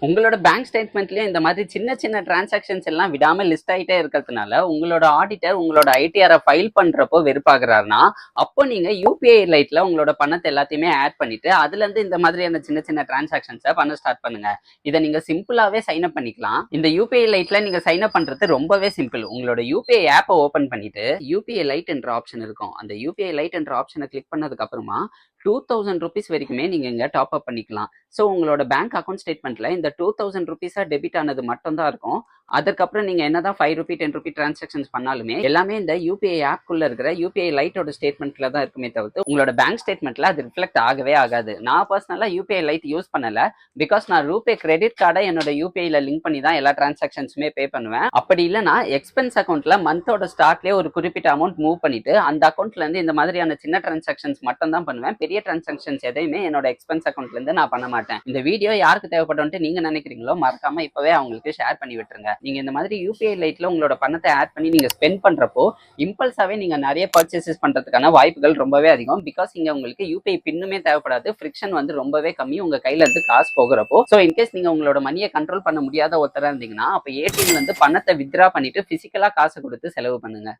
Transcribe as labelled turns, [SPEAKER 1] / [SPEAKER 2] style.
[SPEAKER 1] உங்களோட பேங்க் ஸ்டேட்மெண்ட்லயும் இந்த மாதிரி சின்ன சின்ன டிரான்சாக்ஷன்ஸ் எல்லாம் விடாம லிஸ்ட் ஆயிட்டே இருக்கிறதுனால உங்களோட ஆடிட்டர் உங்களோட ஐடிஆரை ஃபைல் பண்றப்போ வெறுப்பாகிறாருன்னா அப்போ நீங்க யூபிஐ லைட்ல உங்களோட பணத்தை எல்லாத்தையுமே ஆட் பண்ணிட்டு அதுல இருந்து இந்த மாதிரியான சின்ன சின்ன டிரான்சாக்ஷன்ஸை பண்ண ஸ்டார்ட் பண்ணுங்க. இதை நீங்க சிம்பிளாவே சைன் அப் பண்ணிக்கலாம். இந்த யூபிஐ லைட்ல நீங்க சைன் அப் பண்றது ரொம்பவே சிம்பிள். உங்களோட யூபிஐ ஆப்பை ஓபன் பண்ணிட்டு யூபிஐ லைட் என்ற ஆப்ஷன் இருக்கும். அந்த யூபிஐ லைட் என்ற ஆப்ஷனை கிளிக் பண்ணதுக்கு அப்புறமா 2000 rupees வரைக்குமே நீங்க இங்க டாப் அப் பண்ணிக்கலாம். ஸோ உங்களோட பேங்க் அக்கௌண்ட் ஸ்டேட்மெண்ட்ல இந்த 2000 rupees டெபிட் ஆனது மட்டும் தான் இருக்கும். அதுக்கப்புறம் நீங்க என்னதான் 5 ரூபி 10 ரூபி டிரான்சாக்ஷன்ஸ் பண்ணாலுமே எல்லாமே இந்த யூபிஐ ஆப்குள்ள இருக்கிற யூபிஐ லைட்டோட ஸ்டேட்மெண்ட்ல தான் இருக்குமே தவிர்த்து உங்களோட பேங்க் ஸ்டேட்மெண்ட்ல அது ரிஃப்ளெக்ட் ஆகவே ஆகாது. நான் பர்சனலா யூபிஐ லைட் யூஸ் பண்ணல. பிகாஸ் நான் ரூபே கிரெடிட் கார்டை என்னோட யூபிஐல லிங்க் பண்ணி தான் எல்லா டிரான்சாக்ஷன்ஸுமே பே பண்ணுவேன். அப்படி இல்லைன்னா எக்ஸ்பென்ஸ் அக்கௌண்ட்ல மந்தோட ஸ்டார்ட்லேயே ஒரு குறிப்பிட்ட அமௌண்ட் மூவ் பண்ணிட்டு அந்த அக்கௌண்ட்ல இருந்து இந்த மாதிரியான சின்ன டிரான்சாக்ஷன்ஸ் மட்டும் தான் பண்ணுவேன். பெரிய டிரான்சாக்ஷன்ஸ் எதையுமே என்னோட எக்ஸ்பென்ஸ் அக்கௌண்ட்ல இருந்து நான் பண்ண மாட்டேன். இந்த வீடியோ யாருக்கு தேவைப்படும் நீங்க நினைக்கிறீங்களோ மறக்காம இப்பவே அவங்களுக்கு ஷேர் பண்ணி விட்டுருங்க. நீங்க இந்த மாதிரி யூபிஐ லைட்ல உங்களோட பணத்தை ஆட் பண்ணி நீங்க ஸ்பெண்ட் பண்றப்போ இம்பல்ஸாவே நீங்க நிறைய பர்ச்சேசஸ் பண்றதுக்கான வாய்ப்புகள் ரொம்பவே அதிகம். பிகாஸ் இங்க உங்களுக்கு யூபிஐ பின்னுமே தேவைப்படாது. ஃபிரிக்ஷன் வந்து ரொம்பவே கம்மி உங்க கையில இருந்து காசு போகிறப்போ. ஸோ இன்கேஸ் நீங்க உங்களோட மணியை கண்ட்ரோல் பண்ண முடியாத ஒருத்தரா இருந்தீங்கன்னா அப்ப ஏடிஎம்ல இருந்து பணத்தை வித்ரா பண்ணிட்டு பிசிக்கலா காசு கொடுத்து செலவு பண்ணுங்க.